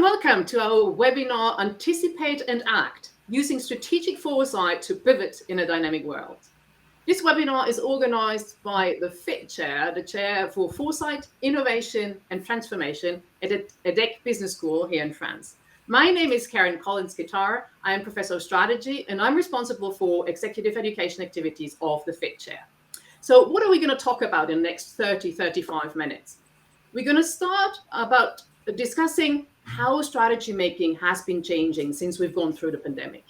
and welcome to our webinar, Anticipate and Act, Using Strategic Foresight to Pivot in a Dynamic World. This webinar is organized by the FIT Chair, the Chair for Foresight, Innovation and Transformation at EDHEC Business School here in France. My name is Karen Collins-Guitar. I am Professor of Strategy and I'm responsible for executive education activities of the FIT Chair. So what are we going to talk about in the next 30-35 minutes? We're going to start about discussing how strategy making has been changing since we've gone through the pandemic.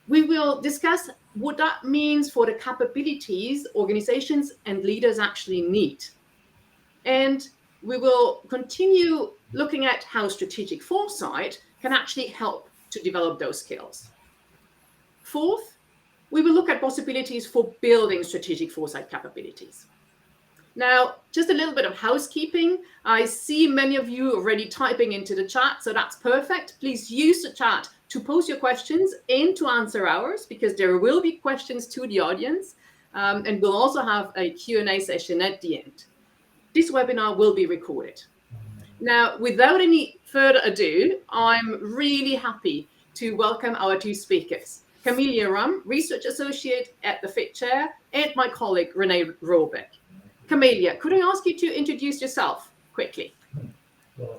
We will discuss what that means for the capabilities organizations and leaders actually need. And we will continue looking at how strategic foresight can actually help to develop those skills. Fourth, we will look at possibilities for building strategic foresight capabilities. Now, just a little bit of housekeeping. I see many of you already typing into the chat, so that's perfect. Please use the chat to post your questions and to answer ours, because there will be questions to the audience, and we'll also have a Q&A session at the end. This webinar will be recorded. Now, without any further ado, I'm really happy to welcome our two speakers, Camelia Rum, Research Associate at the FIT Chair, and my colleague, Renee Rohrbeck. Camelia, could I ask you to introduce yourself quickly?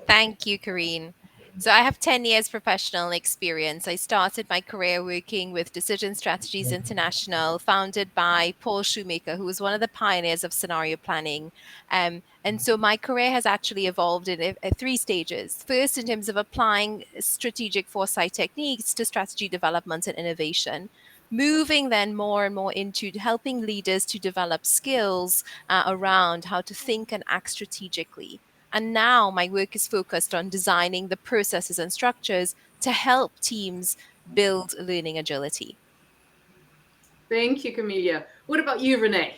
Thank you, Karine. So I have 10 years professional experience. I started my career working with Decision Strategies International, founded by Paul Shoemaker, who was one of the pioneers of scenario planning. And so my career has actually evolved in three stages. First, in terms of applying strategic foresight techniques to strategy development and innovation. Moving then more and more into helping leaders to develop skills around how to think and act strategically. And now my work is focused on designing the processes and structures to help teams build learning agility. Thank you, Camelia. What about you, Renee?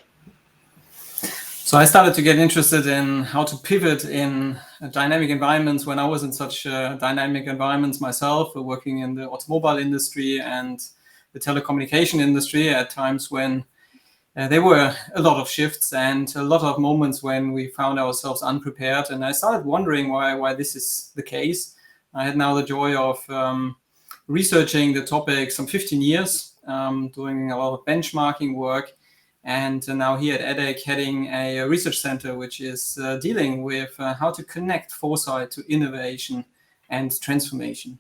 So I started to get interested in how to pivot in dynamic environments when I was in such dynamic environments myself, working in the automobile industry and the telecommunication industry at times when there were a lot of shifts and a lot of moments when we found ourselves unprepared. And I started wondering why this is the case. I had now the joy of researching the topic some 15 years, doing a lot of benchmarking work. And now here at EDHEC, heading a research center, which is dealing with how to connect foresight to innovation and transformation.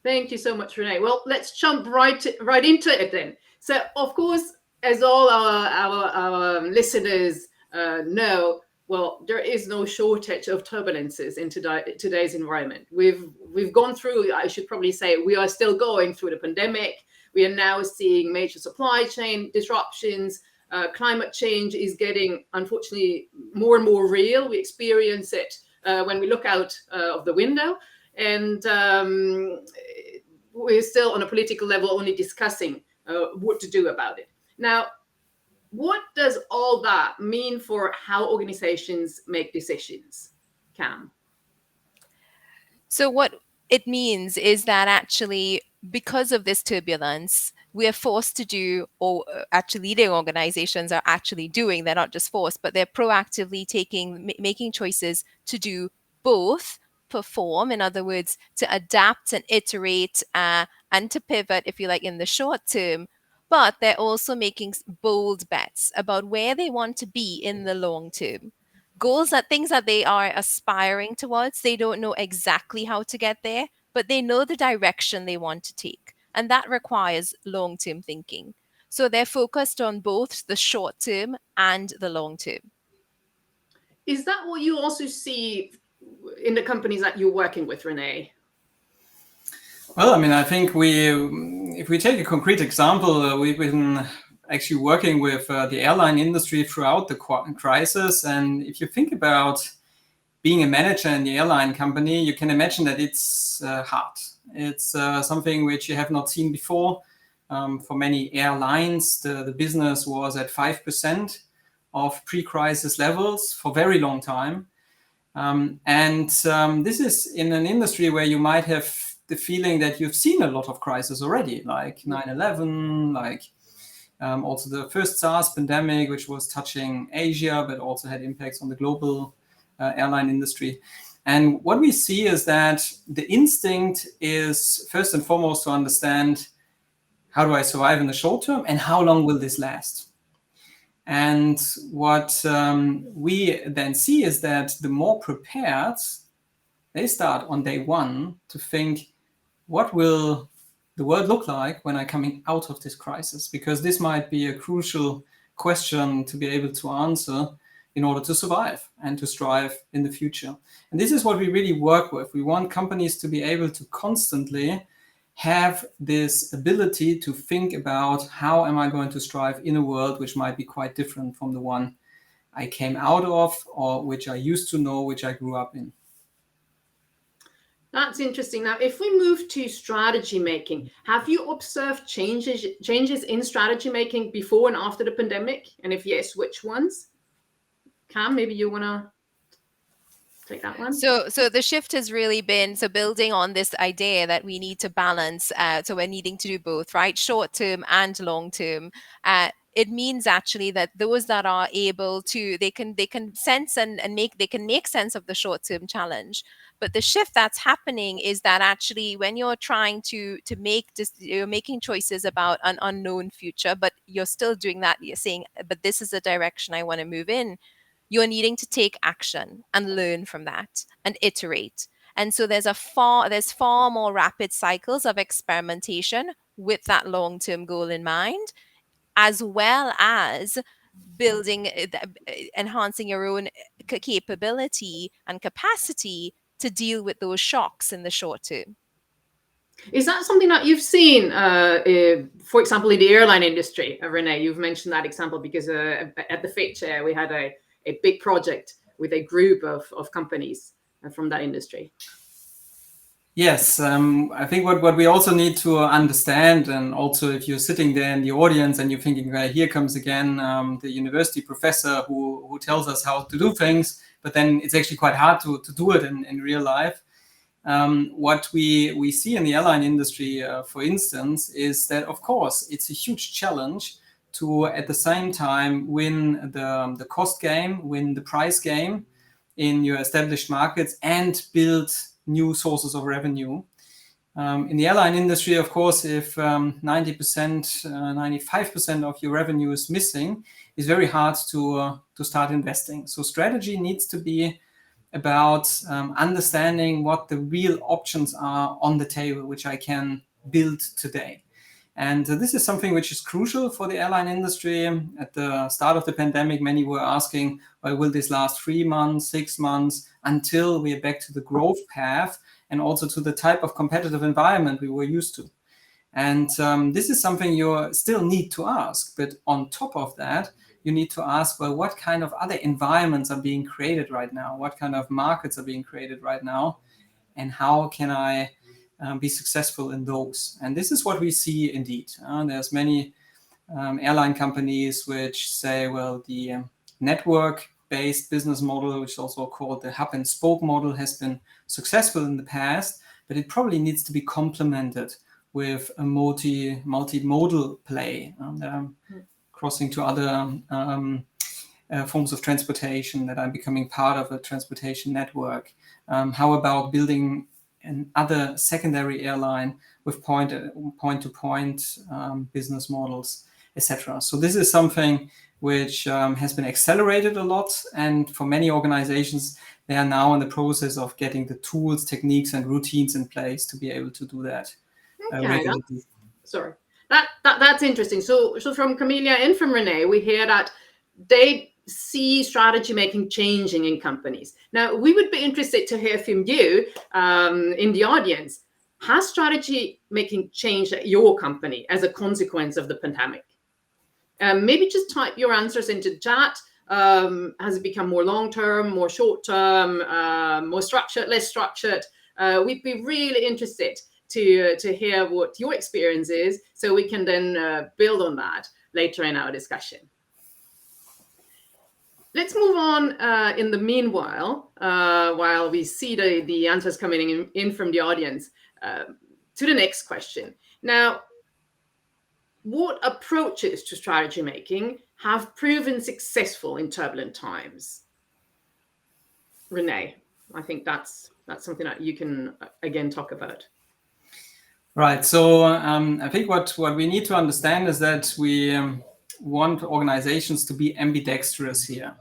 Thank you so much, Renee. Well, let's jump right into it then. So, of course, as all our listeners know, well, there is no shortage of turbulences in today's environment. We've gone through, I should probably say, we are still going through the pandemic. We are now seeing major supply chain disruptions. Climate change is getting, unfortunately, more and more real. We experience it when we look out of the window. And we're still on a political level only discussing what to do about it. Now, what does all that mean for how organizations make decisions, Cam? So what it means is that actually, because of this turbulence, we are forced to do, or actually leading organizations are actually doing, they're not just forced, but they're proactively making choices to do both perform, in other words, to adapt and iterate and to pivot, if you like, in the short term. But they're also making bold bets about where they want to be in the long term. Goals are things that they are aspiring towards. They don't know exactly how to get there, but they know the direction they want to take. And that requires long-term thinking. So they're focused on both the short term and the long term. Is that what you also see in the companies that you're working with, Renee? Well, I mean, I think if we take a concrete example, we've been actually working with the airline industry throughout the crisis. And if you think about being a manager in the airline company, you can imagine that it's hard. It's something which you have not seen before. For many airlines, the business was at 5% of pre-crisis levels for a very long time. This is in an industry where you might have the feeling that you've seen a lot of crises already, like 9/11, like also the first SARS pandemic, which was touching Asia, but also had impacts on the global airline industry. And what we see is that the instinct is first and foremost to understand, how do I survive in the short term and how long will this last? And what we then see is that the more prepared, they start on day one to think, what will the world look like when I'm coming out of this crisis? Because this might be a crucial question to be able to answer in order to survive and to strive in the future. And this is what we really work with. We want companies to be able to constantly have this ability to think about, how am I going to strive in a world which might be quite different from the one I came out of, or which I used to know, which I grew up in. That's interesting. Now, if we move to strategy making, have you observed changes in strategy making before and after the pandemic? And if yes, which ones? Cam, maybe you want to take that one. So the shift has really been, so building on this idea that we need to balance, so we're needing to do both, right? Short term and long term. It means actually that those that are able to, they can sense and make sense of the short term challenge. But the shift that's happening is that actually when you're trying to make this, you're making choices about an unknown future, but you're still doing that. You're saying, but this is the direction I want to move in. You're needing to take action and learn from that and iterate. And so there's far more rapid cycles of experimentation with that long-term goal in mind, as well as building, enhancing your own capability and capacity to deal with those shocks in the short term. Is that something that you've seen, for example, in the airline industry? Renee, you've mentioned that example because at the FIT Chair, we had a big project with a group of companies from that industry. Yes, I think what we also need to understand, and also if you're sitting there in the audience and you're thinking, well, here comes again the university professor who tells us how to do things, but then it's actually quite hard to do it in real life. What we see in the airline industry, for instance, is that, of course, it's a huge challenge to, at the same time, win the cost game, win the price game in your established markets, and build new sources of revenue. In the airline industry, of course, if 90%, 95% of your revenue is missing, it's very hard to start investing. So strategy needs to be about understanding what the real options are on the table, which I can build today. And this is something which is crucial for the airline industry. At the start of the pandemic, many were asking, well, will this last 3 months, 6 months, until we are back to the growth path and also to the type of competitive environment we were used to? And this is something you still need to ask. But on top of that, you need to ask, well, what kind of other environments are being created right now? What kind of markets are being created right now? And how can I be successful in those? And this is what we see indeed. There's many airline companies which say, well, the network-based business model, which is also called the hub and spoke model, has been successful in the past, but it probably needs to be complemented with a multimodal play, crossing to other forms of transportation that are becoming part of a transportation network. How about building another secondary airline with point-to-point business models, etc. So this is something which has been accelerated a lot, and for many organizations, they are now in the process of getting the tools, techniques, and routines in place to be able to do that. Regularly. That's interesting. So from Camelia and from Renee, we hear that they see strategy making changing in companies. Now, we would be interested to hear from you in the audience. Has strategy making changed at your company as a consequence of the pandemic? Maybe just type your answers into the chat. Has it become more long-term, more short-term, more structured, less structured? We'd be really interested to hear what your experience is, so we can then build on that later in our discussion. Let's move on in the meanwhile, while we see the answers coming in from the audience, to the next question. Now, what approaches to strategy making have proven successful in turbulent times? Renee. I think that's something that you can again talk about. Right. So I think what we need to understand is that we want organizations to be ambidextrous here.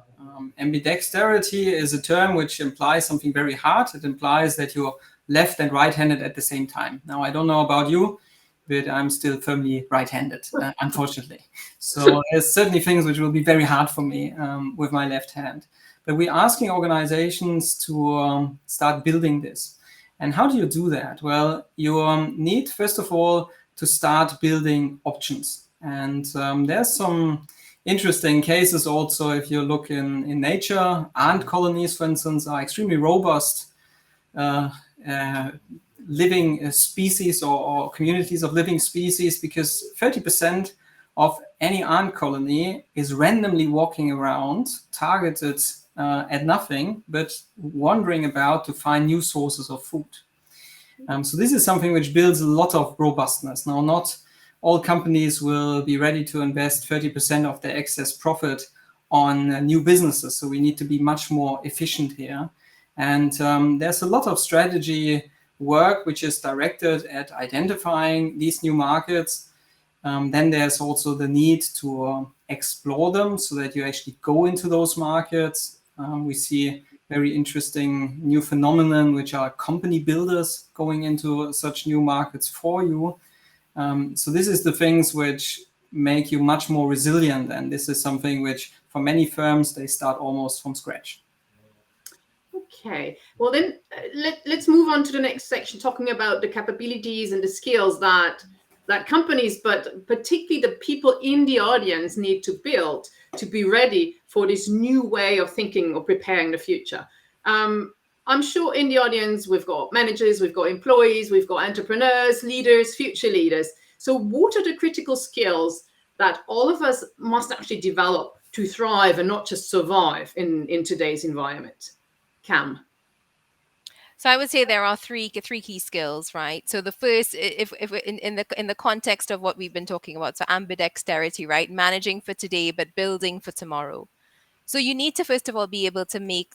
Ambidexterity is a term which implies something very hard. It implies that you're left and right-handed at the same time. Now, I don't know about you, but I'm still firmly right-handed, unfortunately. So there's certainly things which will be very hard for me with my left hand. But we're asking organizations to start building this. And how do you do that? Well, you need, first of all, to start building options. And there's some interesting cases also. If you look in nature, ant colonies, for instance, are extremely robust living species or communities of living species, because 30% of any ant colony is randomly walking around, targeted at nothing, but wandering about to find new sources of food. So this is something which builds a lot of robustness. Now, not all companies will be ready to invest 30% of their excess profit on new businesses. So we need to be much more efficient here. And there's a lot of strategy work which is directed at identifying these new markets. Then there's also the need to explore them so that you actually go into those markets. We see very interesting new phenomenon, which are company builders going into such new markets for you. So this is the things which make you much more resilient. And this is something which, for many firms, they start almost from scratch. Okay, well then let's move on to the next section, talking about the capabilities and the skills that companies, but particularly the people in the audience, need to build to be ready for this new way of thinking or preparing the future. I'm sure in the audience we've got managers, we've got employees, we've got entrepreneurs, leaders, future leaders. So what are the critical skills that all of us must actually develop to thrive and not just survive in today's environment? Cam? So I would say there are three key skills, right? So the first, if in the context of what we've been talking about, so ambidexterity, right? Managing for today, but building for tomorrow. So you need to, first of all, be able to make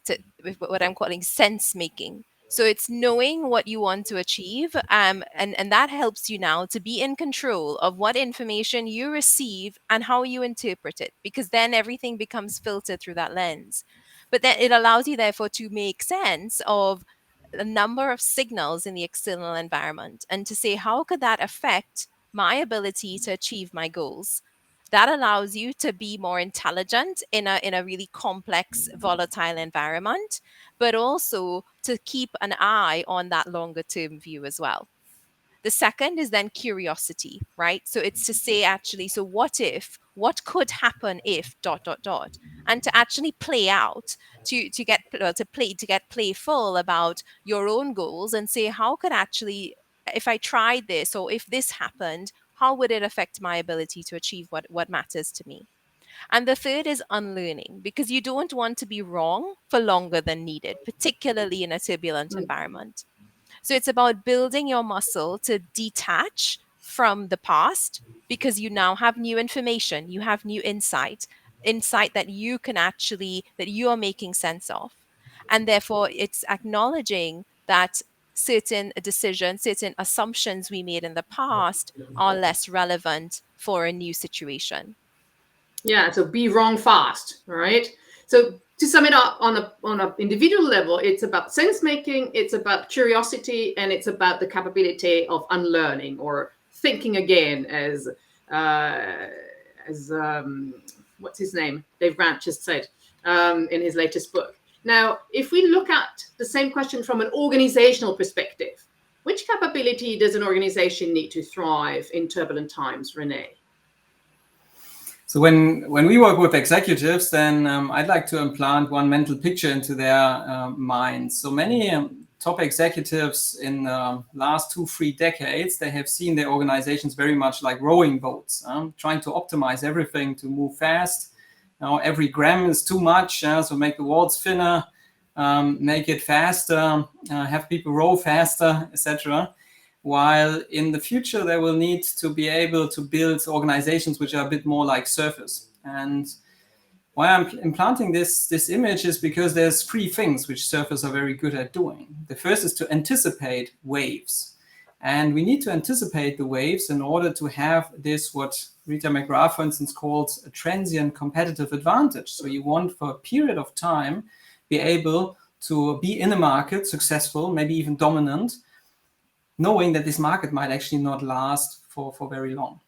what I'm calling sense making. So it's knowing what you want to achieve, and that helps you now to be in control of what information you receive and how you interpret it, because then everything becomes filtered through that lens. But then it allows you, therefore, to make sense of a number of signals in the external environment and to say, how could that affect my ability to achieve my goals? That allows you to be more intelligent in a really complex, volatile environment, but also to keep an eye on that longer term view as well. The second is then curiosity, right? So it's to say, actually, so what could happen if ... and to actually play out, to get playful about your own goals and say, how could actually, if I tried this or if this happened, how would it affect my ability to achieve what matters to me? And the third is unlearning, because you don't want to be wrong for longer than needed, particularly in a turbulent environment. So it's about building your muscle to detach from the past, because you now have new information, you have new insight that you can actually, that you are making sense of. And therefore it's acknowledging that certain decisions, certain assumptions we made in the past are less relevant for a new situation. Yeah, so be wrong fast, right? So to sum it up, on a individual level, it's about sense making, it's about curiosity, and it's about the capability of unlearning or thinking again, as what's his name, Dave Branch just said in his latest book. Now, if we look at the same question from an organizational perspective, which capability does an organization need to thrive in turbulent times, Renee? So when we work with executives, then I'd like to implant one mental picture into their minds. So many top executives in the last 2-3 decades, they have seen their organizations very much like rowing boats, trying to optimize everything to move fast. Now, every gram is too much, so make the walls thinner, make it faster, have people row faster, etc. While in the future, they will need to be able to build organizations which are a bit more like surfers. And why I'm implanting this image is because there's 3 things which surfers are very good at doing. The first is to anticipate waves. And we need to anticipate the waves in order to have this, what Rita McGrath, for instance, calls a transient competitive advantage. So you want for a period of time be able to be in a market successful, maybe even dominant, knowing that this market might actually not last for very long.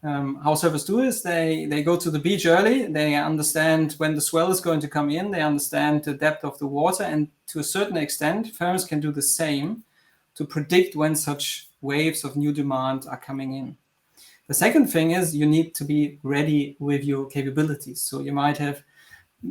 How surfers do is they go to the beach early, they understand when the swell is going to come in, they understand the depth of the water, and to a certain extent, firms can do the same to predict when such waves of new demand are coming in. The second thing is you need to be ready with your capabilities. So you might have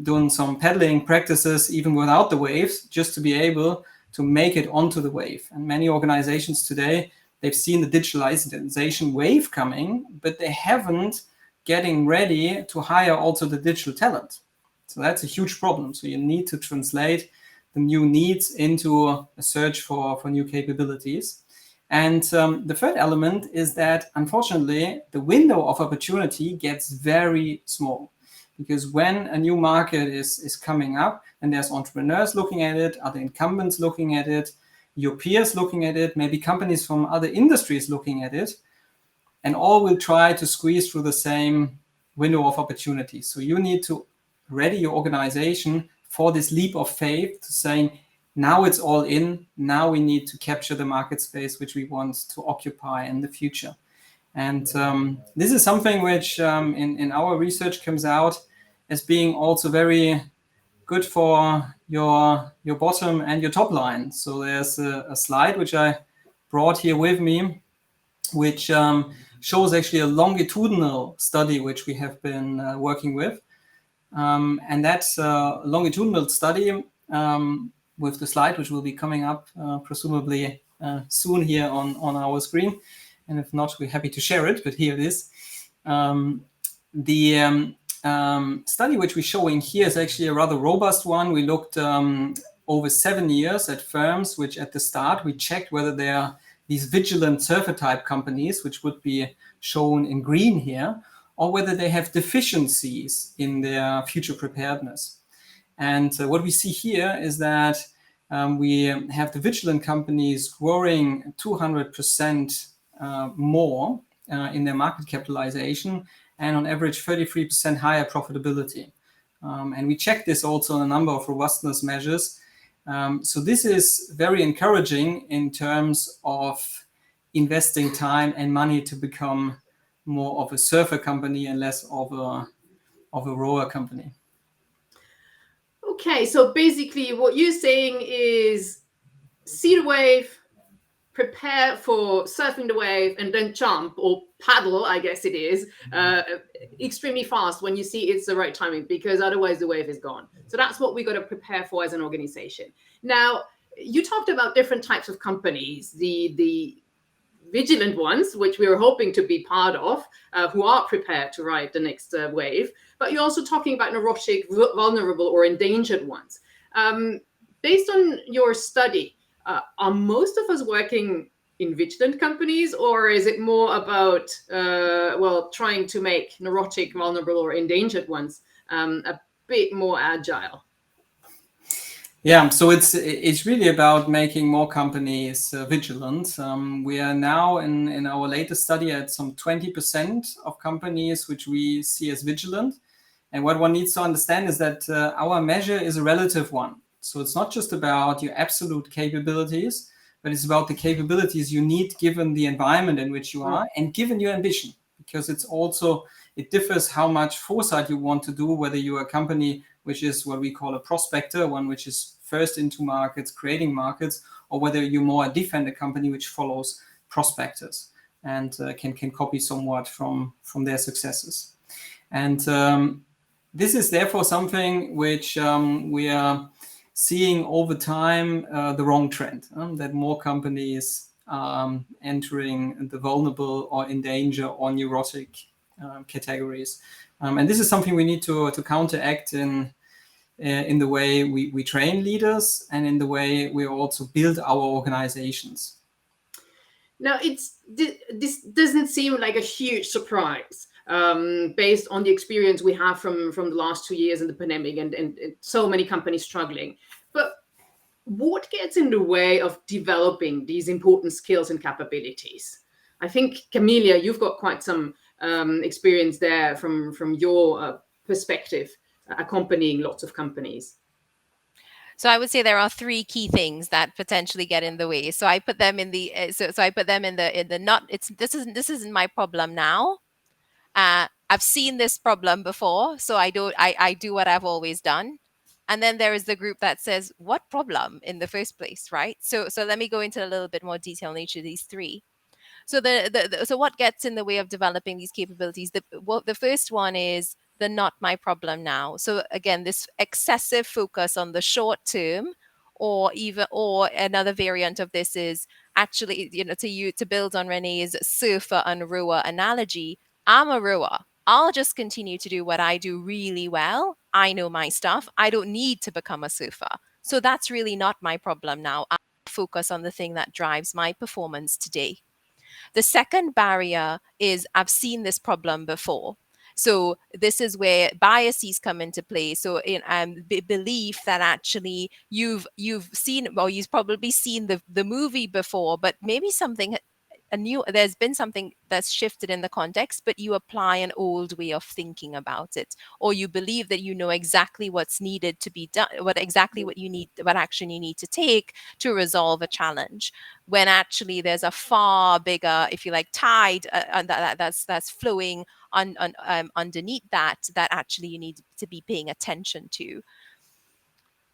done some paddling practices even without the waves, just to be able to make it onto the wave. And many organizations today, they've seen the digitalization wave coming, but they haven't getting ready to hire also the digital talent. So that's a huge problem. So you need to translate the new needs into a search for new capabilities. And the third element is that, unfortunately, the window of opportunity gets very small. Because when a new market is coming up, and there's entrepreneurs looking at it, other incumbents looking at it, your peers looking at it, maybe companies from other industries looking at it, and all will try to squeeze through the same window of opportunity. So you need to ready your organization for this leap of faith to saying, now it's all in, now we need to capture the market space which we want to occupy in the future. And this is something which in our research comes out as being also very good for your bottom and your top line. So there's a slide which I brought here with me, which shows actually a longitudinal study which we have been working with. And that's a longitudinal study with the slide, which will be coming up presumably soon here on our screen. And if not, we're happy to share it, but here it is. The study which we're showing here is actually a rather robust one. We looked over 7 years at firms, which at the start we checked whether they are these vigilant surfer type companies, which would be shown in green here, or whether they have deficiencies in their future preparedness. And what we see here is that we have the vigilant companies growing 200% more in their market capitalization, and on average 33% higher profitability. And we checked this also on a number of robustness measures. So this is very encouraging in terms of investing time and money to become more of a surfer company and less of a rower company. Okay, so basically what you're saying is see the wave, prepare for surfing the wave, and then jump or paddle, I guess it is, extremely fast when you see it's the right timing, because otherwise the wave is gone. So that's what we got to prepare for as an organization. Now, you talked about different types of companies, the vigilant ones, which we were hoping to be part of, who are prepared to ride the next wave. But you're also talking about neurotic, vulnerable, or endangered ones. Based on your study, are most of us working in vigilant companies, or is it more about, trying to make neurotic, vulnerable, or endangered ones a bit more agile? Yeah, so it's really about making more companies vigilant. We are now in our latest study at some 20% of companies which we see as vigilant. And what one needs to understand is that our measure is a relative one. So it's not just about your absolute capabilities, but it's about the capabilities you need given the environment in which you are and given your ambition. Because it differs how much foresight you want to do, whether you are a company which is what we call a prospector, one which is first into markets, creating markets, or whether you're more a defender company which follows prospectors and can copy somewhat from their successes. And this is therefore something which we are seeing over time the wrong trend, that more companies are entering the vulnerable or in danger or neurotic categories. And this is something we need to counteract in the way we train leaders and in the way we also build our organizations. Now, this doesn't seem like a huge surprise, based on the experience we have from the last 2 years in the pandemic and so many companies struggling. But what gets in the way of developing these important skills and capabilities? I think, Camelia, you've got quite some experience there from your perspective, accompanying lots of companies. So I would say there are three key things that potentially get in the way. So I put them in the so I put them in the not. This isn't my problem now. I've seen this problem before, so I do what I've always done. And then there is the group that says, what problem in the first place, right? So let me go into a little bit more detail on each of these three. So so what gets in the way of developing these capabilities? The first one is the not my problem now. So again, this excessive focus on the short term, or another variant of this is actually, to build on Renee's surfer and rower analogy. I'm a rower. I'll just continue to do what I do really well. I know my stuff. I don't need to become a surfer. So that's really not my problem now. I focus on the thing that drives my performance today. The second barrier is I've seen this problem before. So this is where biases come into play. So in belief that actually you've seen, or you've probably seen the movie before, but maybe there's been something that's shifted in the context, but you apply an old way of thinking about it, or you believe that you know exactly what's needed to be done, what action you need to take to resolve a challenge, when actually there's a far bigger, if you like, tide that's flowing underneath that actually you need to be paying attention to.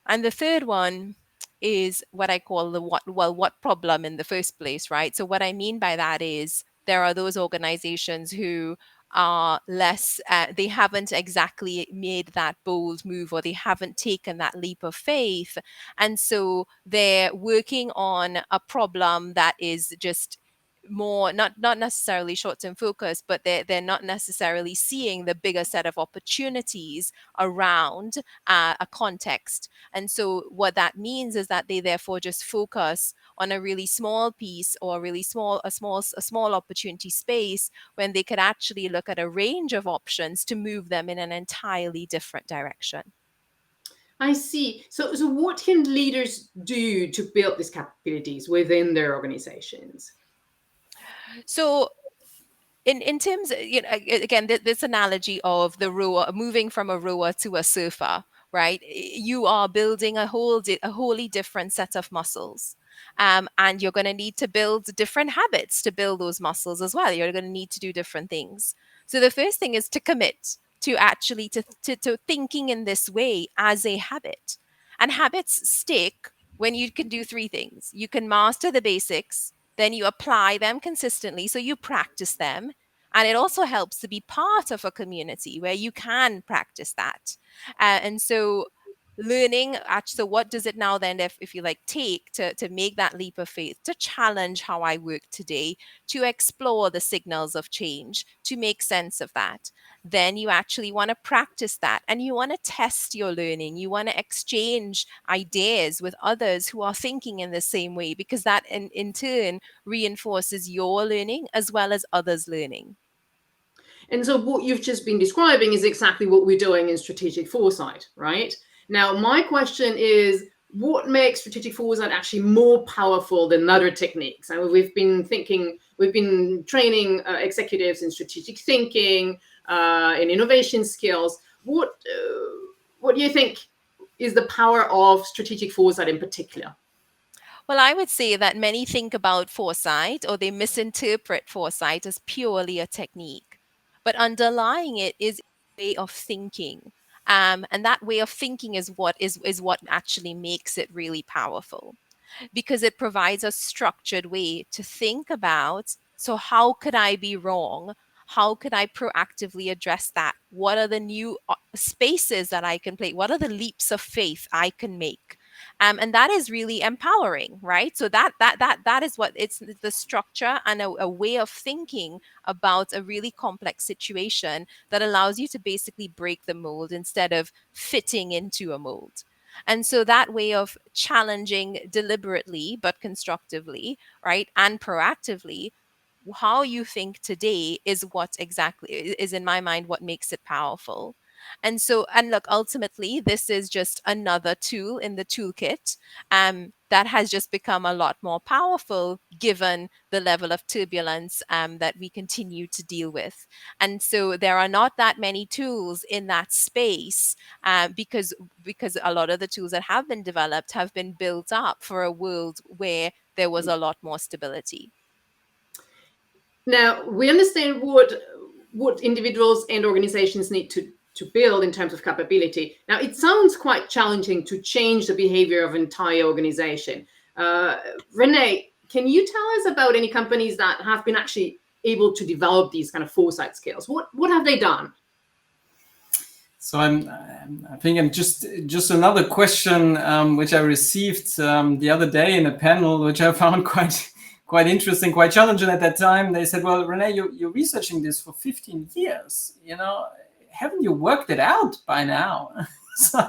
And the third one is what I call what problem in the first place, right? So what I mean by that is there are those organizations who are less, they haven't exactly made that bold move, or they haven't taken that leap of faith. And so they're working on a problem that is just more not necessarily short-term focus, but they're not necessarily seeing the bigger set of opportunities around a context. And so what that means is that they therefore just focus on a really small piece, or a small opportunity space, when they could actually look at a range of options to move them in an entirely different direction. I see. So what can leaders do to build these capabilities within their organizations? So in terms of, again, this analogy of the rower moving from a rower to a surfer, right? You are building a wholly different set of muscles. And you're going to need to build different habits to build those muscles as well. You're going to need to do different things. So the first thing is to commit to actually to thinking in this way as a habit. And habits stick when you can do three things. You can master the basics, then you apply them consistently, so you practice them. And it also helps to be part of a community where you can practice that. And so learning, so what does it now then, if you like, take to make that leap of faith, to challenge how I work today, to explore the signals of change, to make sense of that. Then you actually want to practice that, and you want to test your learning. You want to exchange ideas with others who are thinking in the same way, because that in turn reinforces your learning as well as others' learning. And so what you've just been describing is exactly what we're doing in strategic foresight, right? Now, my question is, what makes strategic foresight actually more powerful than other techniques? I mean, we've been training executives in strategic thinking, in innovation skills. What do you think is the power of strategic foresight in particular? Well, I would say that many think about foresight, or they misinterpret foresight as purely a technique. But underlying it is a way of thinking. And that way of thinking is what actually makes it really powerful, because it provides a structured way to think about, so how could I be wrong? How could I proactively address that? What are the new spaces that I can play? What are the leaps of faith I can make? And that is really empowering, right? So that is what it's the structure and a way of thinking about a really complex situation that allows you to basically break the mold instead of fitting into a mold. And so that way of challenging deliberately but constructively, right, and proactively, how you think today is what exactly is, in my mind, what makes it powerful. And so, and look, ultimately, this is just another tool in the toolkit that has just become a lot more powerful given the level of turbulence that we continue to deal with. And so there are not that many tools in that space because a lot of the tools that have been developed have been built up for a world where there was a lot more stability. Now, we understand what individuals and organizations need to build in terms of capability. Now, it sounds quite challenging to change the behavior of an entire organization. Renee, can you tell us about any companies that have been actually able to develop these kind of foresight skills? What have they done? So I think I'm just another question which I received the other day in a panel, which I found quite interesting, quite challenging at that time. They said, "Well, Renee, you're researching this for 15 years. Haven't you worked it out by now?" so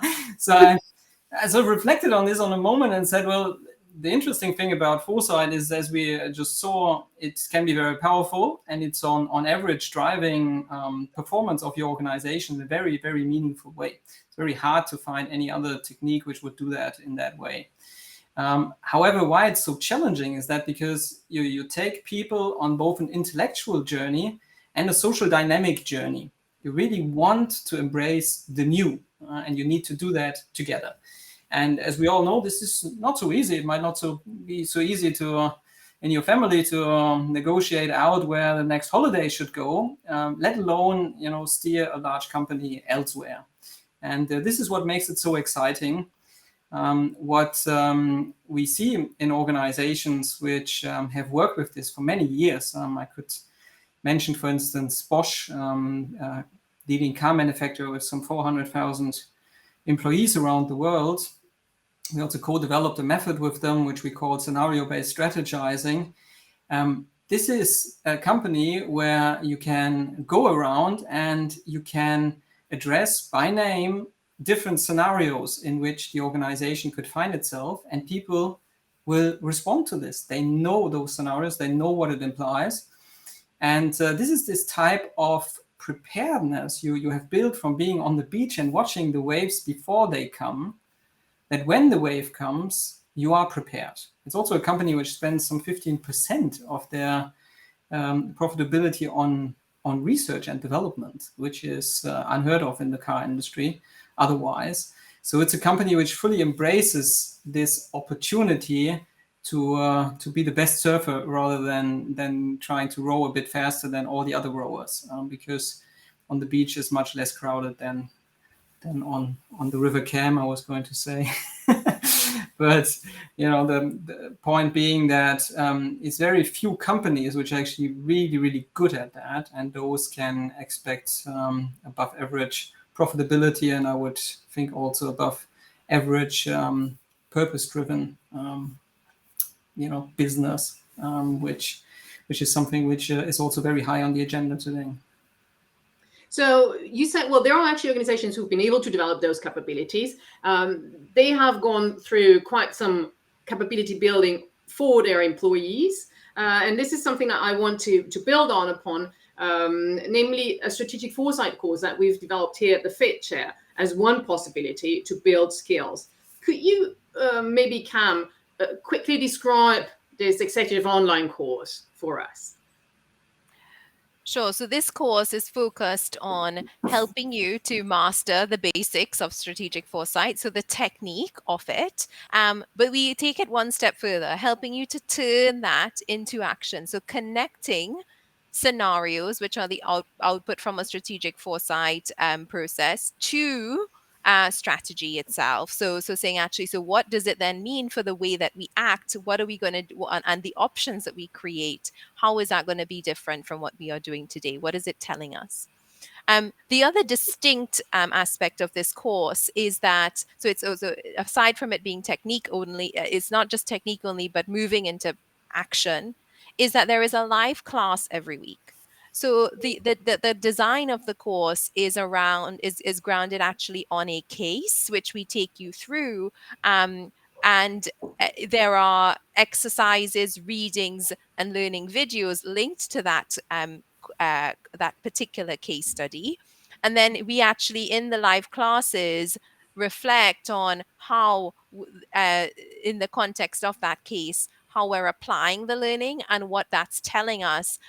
I sort of reflected on this on a moment and said, well, the interesting thing about foresight is, as we just saw, it can be very powerful, and it's on average driving performance of your organization in a very, very meaningful way. It's very hard to find any other technique which would do that in that way. However, why it's so challenging is that because you take people on both an intellectual journey and a social dynamic journey. You really want to embrace the new, and you need to do that together. And as we all know, this is not so easy. It might not be so easy to in your family to negotiate out where the next holiday should go, let alone steer a large company elsewhere. And this is what makes it so exciting. What we see in organizations which have worked with this for many years. I could mention, for instance, Bosch, leading car manufacturer with some 400,000 employees around the world. We also co-developed a method with them, which we call scenario-based strategizing. This is a company where you can go around and you can address by name different scenarios in which the organization could find itself, and people will respond to this. They know those scenarios, they know what it implies. And this is this type of preparedness you have built from being on the beach and watching the waves before they come, that when the wave comes, you are prepared. It's also a company which spends some 15% of their profitability on research and development, which is unheard of in the car industry otherwise. So it's a company which fully embraces this opportunity to be the best surfer rather than trying to row a bit faster than all the other rowers, because on the beach is much less crowded than on the River Cam, I was going to say. But the point being that it's very few companies which are actually really, really good at that, and those can expect above average profitability, and I would think also above average purpose-driven business, which is something which is also very high on the agenda today. So you said, well, there are actually organizations who've been able to develop those capabilities. They have gone through quite some capability building for their employees. And this is something that I want to build upon, namely a strategic foresight course that we've developed here at the FIT Chair as one possibility to build skills. Could you maybe, Cam, quickly describe this executive online course for us? Sure. So this course is focused on helping you to master the basics of strategic foresight, so the technique of it. But we take it one step further, helping you to turn that into action. So connecting scenarios, which are the output from a strategic foresight process, to strategy itself. So saying actually, so what does it then mean for the way that we act? What are we going to do? And the options that we create, how is that going to be different from what we are doing today? What is it telling us? The other distinct aspect of this course is that, so it's also, aside from it being technique only, it's not just technique only, but moving into action, is that there is a live class every week. So the design of the course is grounded actually on a case, which we take you through And there are exercises, readings, and learning videos linked to that that particular case study. And then we actually, in the live classes, reflect on how, in the context of that case, how we're applying the learning and what that's telling us,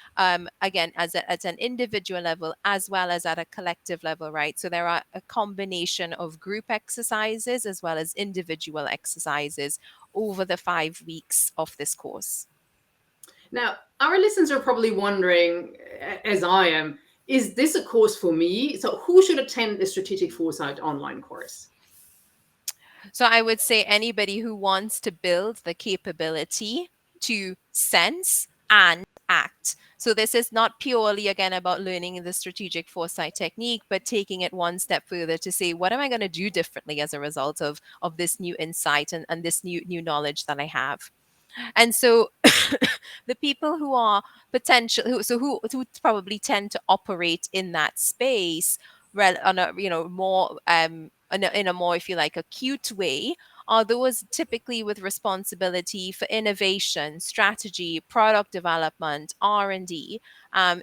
again, at an individual level as well as at a collective level, right? So there are a combination of group exercises as well as individual exercises over the 5 weeks of this course. Now, our listeners are probably wondering, as I am, is this a course for me? So who should attend the Strategic Foresight online course? So I would say anybody who wants to build the capability to sense and act. So this is not purely, again, about learning the strategic foresight technique, but taking it one step further to say, what am I going to do differently as a result of this new insight and this new knowledge that I have? And so the people who are who probably tend to operate in that space on a more in a more, if you like, acute way, are those typically with responsibility for innovation, strategy, product development, R&D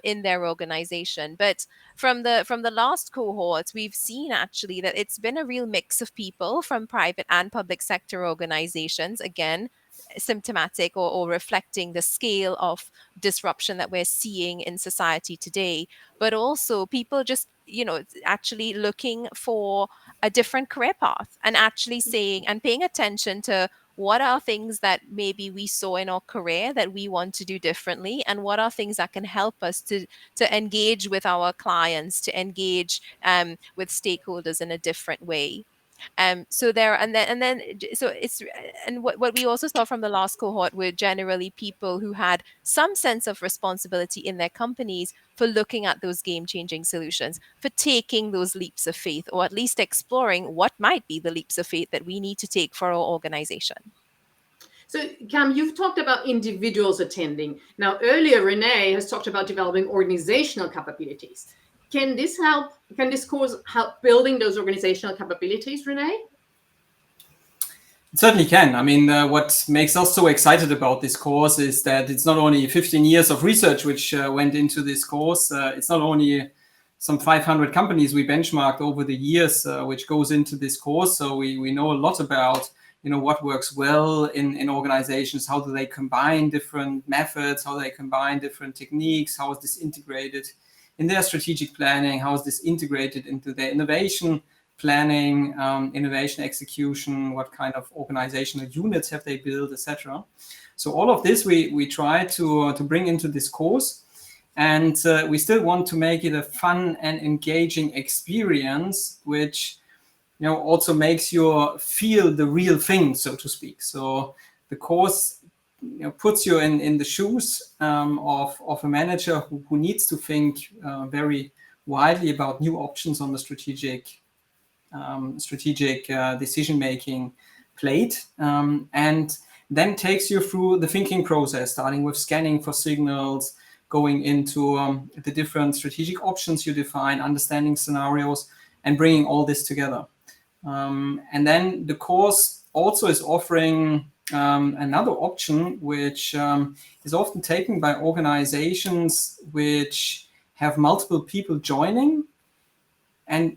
in their organization. But from the last cohorts, we've seen actually that it's been a real mix of people from private and public sector organizations, again, symptomatic or reflecting the scale of disruption that we're seeing in society today, but also people just actually looking for a different career path and actually saying and paying attention to what are things that maybe we saw in our career that we want to do differently, and what are things that can help us to engage with our clients, to engage with stakeholders in a different way. So there, and then so it's, and what we also saw from the last cohort were generally people who had some sense of responsibility in their companies for looking at those game-changing solutions, for taking those leaps of faith, or at least exploring what might be the leaps of faith that we need to take for our organization. So, Cam, you've talked about individuals attending. Now, earlier, Renee has talked about developing organizational capabilities. Can this course help building those organizational capabilities, Renee? It certainly can. I mean, what makes us so excited about this course is that it's not only 15 years of research which went into this course. It's not only some 500 companies we benchmarked over the years, which goes into this course. So we know a lot about what works well in organizations. How do they combine different methods? How do they combine different techniques? How is this integrated in their strategic planning? How is this integrated into their innovation planning, innovation execution? What kind of organizational units have they built, etc. So all of this we try to bring into this course, and we still want to make it a fun and engaging experience, which also makes you feel the real thing, so to speak. So the course puts you in the shoes of a manager who needs to think very widely about new options on the strategic decision-making plate, and then takes you through the thinking process, starting with scanning for signals, going into the different strategic options you define, understanding scenarios, and bringing all this together. And then the course also is offering another option, which is often taken by organizations which have multiple people joining and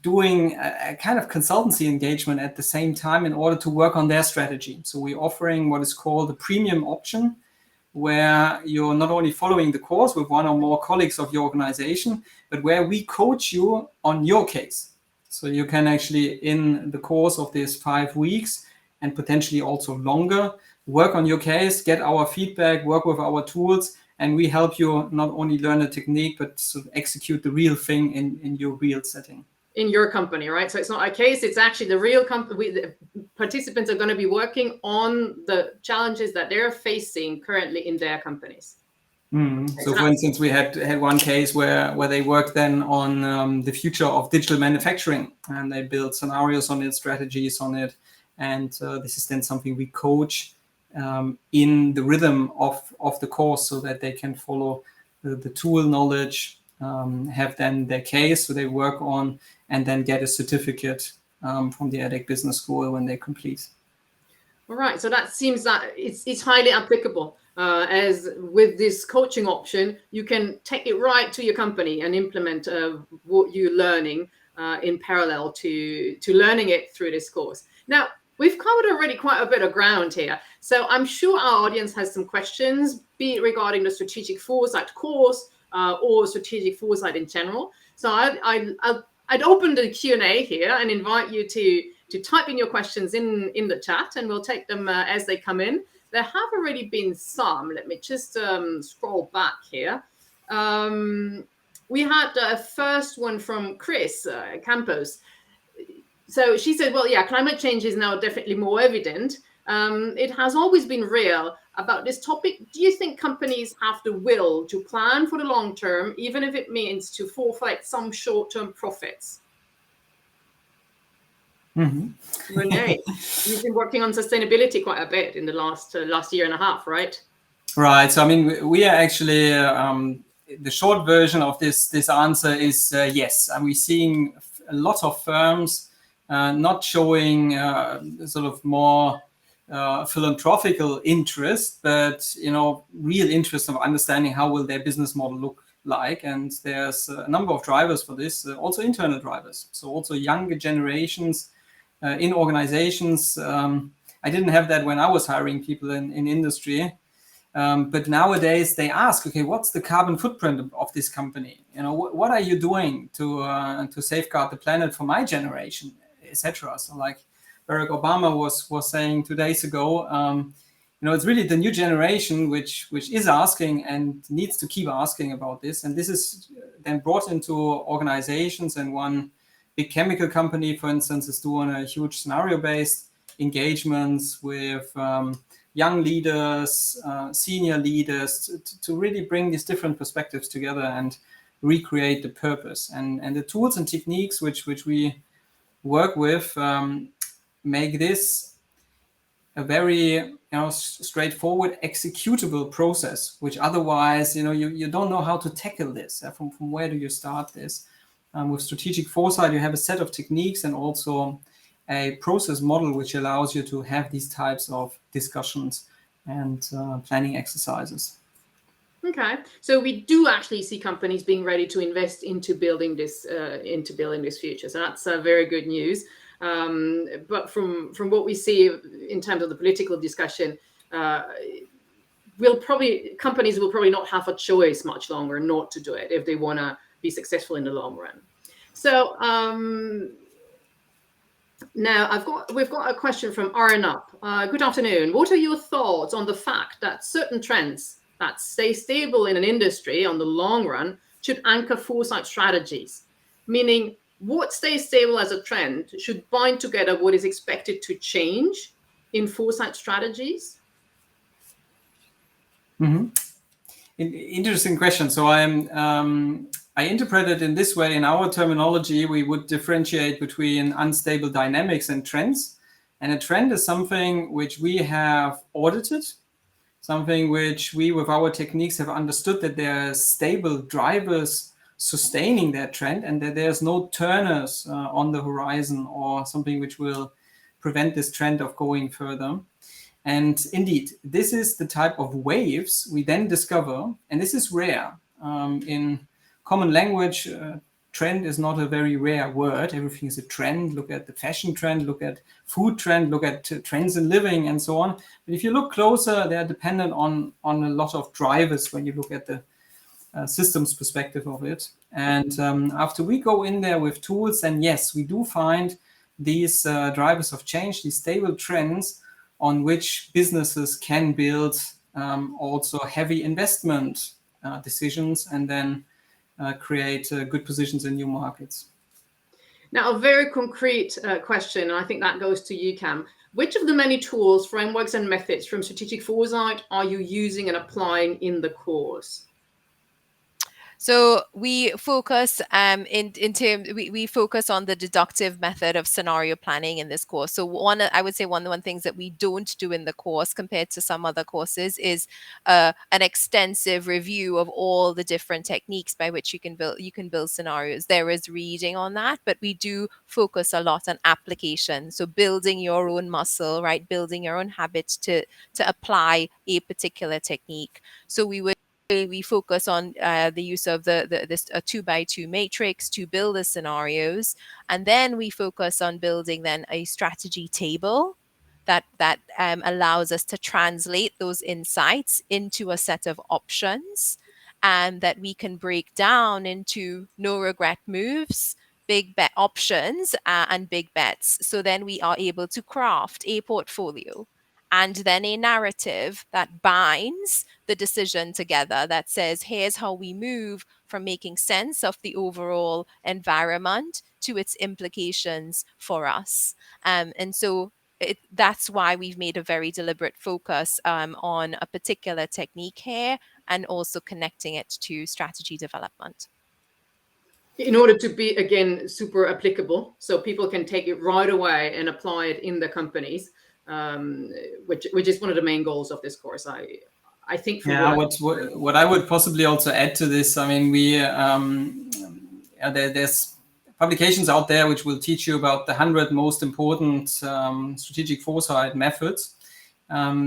doing a kind of consultancy engagement at the same time in order to work on their strategy. So we're offering what is called a premium option, where you're not only following the course with one or more colleagues of your organization, but where we coach you on your case. So you can actually, in the course of these 5 weeks and potentially also longer, work on your case, get our feedback, work with our tools, and we help you not only learn a technique, but sort of execute the real thing in your real setting. In your company, right? So it's not a case, it's actually the real company. The participants are going to be working on the challenges that they're facing currently in their companies. So for instance, we had one case where they worked then on the future of digital manufacturing, and they built scenarios on it, strategies on it. And this is then something we coach in the rhythm of the course, so that they can follow the tool knowledge, have then their case, so they work on, and then get a certificate from the EDHEC Business School when they complete. All right, so that seems that it's highly applicable. As with this coaching option, you can take it right to your company and implement what you're learning in parallel to learning it through this course. Now, we've covered already quite a bit of ground here, so I'm sure our audience has some questions, be it regarding the Strategic Foresight course or Strategic Foresight in general. So I'd open the Q&A here and invite you to type in your questions in the chat, and we'll take them as they come in. There have already been some. Let me just scroll back here. We had a first one from Chris Campos. So she said, well, yeah, climate change is now definitely more evident. It has always been real. About this topic, do you think companies have the will to plan for the long term, even if it means to forfeit some short-term profits? Mm-hmm. Renee, you've been working on sustainability quite a bit in the last year and a half, right? Right. So, I mean, we are actually, the short version of this answer is yes. And we're seeing a lot of firms not showing sort of more philanthropical interest, but, real interest of understanding how will their business model look like. And there's a number of drivers for this, also internal drivers. So also younger generations in organizations. I didn't have that when I was hiring people in industry. But nowadays they ask, okay, what's the carbon footprint of this company? What are you doing to safeguard the planet for my generation, etc. So like Barack Obama was saying 2 days ago, it's really the new generation which is asking and needs to keep asking about this. And this is then brought into organizations, and one big chemical company, for instance, is doing a huge scenario-based engagements with young leaders, senior leaders, to really bring these different perspectives together and recreate the purpose. And the tools and techniques which we work with make this a very straightforward executable process, which otherwise you don't know how to tackle this. From where do you start this? With Strategic Foresight, you have a set of techniques and also a process model which allows you to have these types of discussions and planning exercises. Okay, so we do actually see companies being ready to invest into building this future. So that's very good news. But from what we see in terms of the political discussion, companies will probably not have a choice much longer not to do it if they want to be successful in the long run. So now we've got a question from Arnup. Good afternoon. What are your thoughts on the fact that certain trends that stay stable in an industry on the long run should anchor foresight strategies? Meaning, what stays stable as a trend should bind together what is expected to change in foresight strategies? Mm-hmm. Interesting question. So I interpret it in this way. In our terminology, we would differentiate between unstable dynamics and trends. And a trend is something which we have audited, something which we, with our techniques, have understood that there are stable drivers sustaining that trend and that there's no turners on the horizon or something which will prevent this trend of going further. And indeed, this is the type of waves we then discover, and this is rare. In common language, trend is not a very rare word. Everything is a trend. Look at the fashion trend, look at food trend, look at trends in living and so on. But if you look closer, they are dependent on a lot of drivers when you look at the systems perspective of it. And after we go in there with tools, then yes, we do find these drivers of change, these stable trends on which businesses can build also heavy investment decisions and then create good positions in new markets. Now, a very concrete question, and I think that goes to you, Cam. Which of the many tools, frameworks, and methods from Strategic Foresight are you using and applying in the course? So we focus we focus on the deductive method of scenario planning in this course. So I would say one things that we don't do in the course compared to some other courses is an extensive review of all the different techniques by which you can build scenarios. There is reading on that, but we do focus a lot on application. So building your own muscle, right? Building your own habits to apply a particular technique. So we focus on the use of this 2x2 matrix to build the scenarios, and then we focus on building then a strategy table that allows us to translate those insights into a set of options, and that we can break down into no regret moves, big bet options, and big bets. So then we are able to craft a portfolio and then a narrative that binds the decision together, that says, here's how we move from making sense of the overall environment to its implications for us. And so that's why we've made a very deliberate focus on a particular technique here, and also connecting it to strategy development. In order to be, again, super applicable, so people can take it right away and apply it in their companies, which is one of the main goals of this course. I think. What I would possibly also add to this, I mean, there's publications out there which will teach you about the 100 most important strategic foresight methods.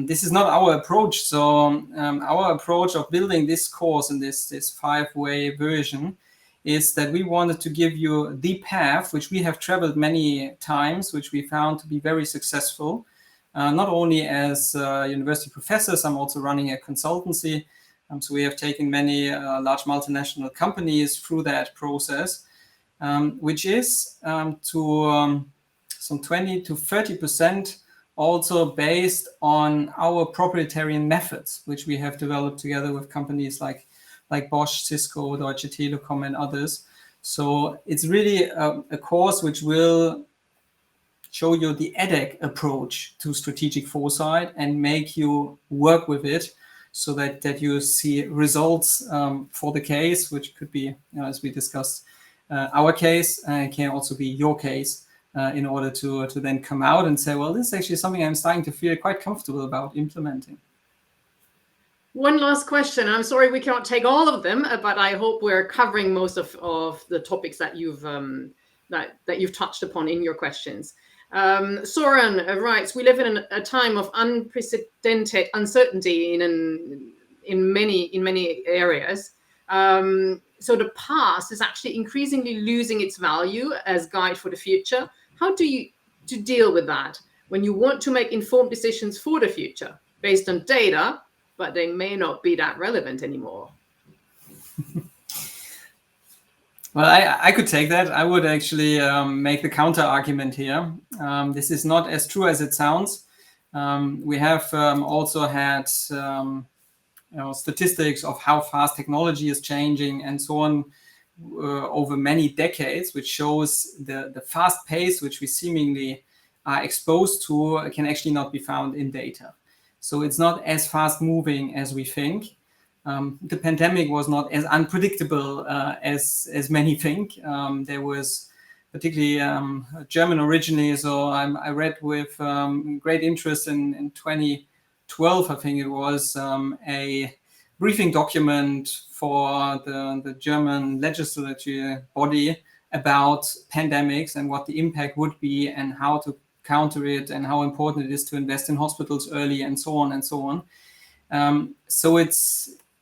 This is not our approach. So our approach of building this course in this 5-way version is that we wanted to give you the path which we have traveled many times, which we found to be very successful. Not only as university professors, I'm also running a consultancy. So we have taken many large multinational companies through that process, which is to some 20 to 30% also based on our proprietary methods, which we have developed together with companies like Bosch, Cisco, Deutsche Telekom, and others. So it's really a course which will show you the EDHEC approach to strategic foresight and make you work with it, so that you see results for the case, which could be, as we discussed, our case, can also be your case, in order to then come out and say, well, this is actually something I'm starting to feel quite comfortable about implementing. One last question. I'm sorry we can't take all of them, but I hope we're covering most of the topics that you've touched upon in your questions. Soren writes, we live in a time of unprecedented uncertainty in many areas. So the past is actually increasingly losing its value as guide for the future. How do you deal with that when you want to make informed decisions for the future based on data, but they may not be that relevant anymore? Well, I could take that. I would actually make the counter argument here. This is not as true as it sounds. We have also had statistics of how fast technology is changing and so on over many decades, which shows the fast pace which we seemingly are exposed to can actually not be found in data. So it's not as fast moving as we think. The pandemic was not as unpredictable as many think. There was particularly German originally, so I read with great interest in 2012, I think it was, a briefing document for the German legislative body about pandemics and what the impact would be and how to counter it and how important it is to invest in hospitals early and so on and so on. So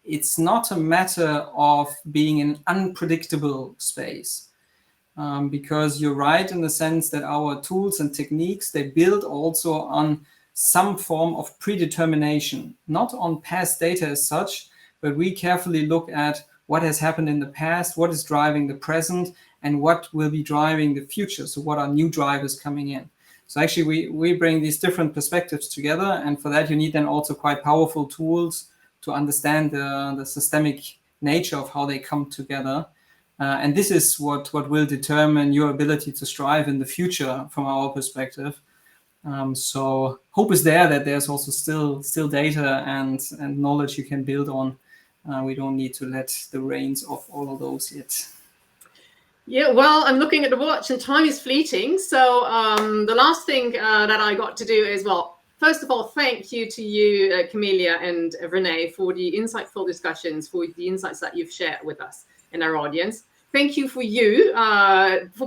it's not a matter of being in an unpredictable space, because you're right in the sense that our tools and techniques, they build also on some form of predetermination, not on past data as such, but we carefully look at what has happened in the past, what is driving the present, and what will be driving the future. So what are new drivers coming in? So actually we bring these different perspectives together, and for that you need then also quite powerful tools to understand the systemic nature of how they come together. And this is what will determine your ability to strive in the future from our perspective. So hope is there that there's also still data and knowledge you can build on we don't need to let the reins off all of those yet. Yeah, well, I'm looking at the watch and time is fleeting. So the last thing that I got to do is, well, first of all, thank you to you, Camelia and Renee, for the insightful discussions, for the insights that you've shared with us and our audience. Thank you for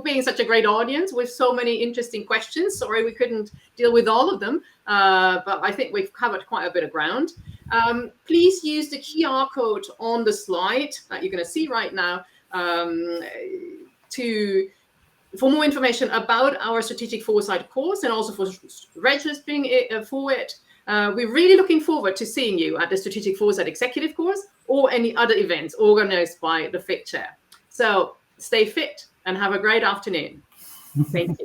being such a great audience with so many interesting questions. Sorry we couldn't deal with all of them, but I think we've covered quite a bit of ground. Please use the QR code on the slide that you're going to see right now for more information about our Strategic Foresight course and also for registering for it. We're really looking forward to seeing you at the Strategic Foresight Executive course or any other events organized by the FIT Chair. So stay fit and have a great afternoon. Thank you.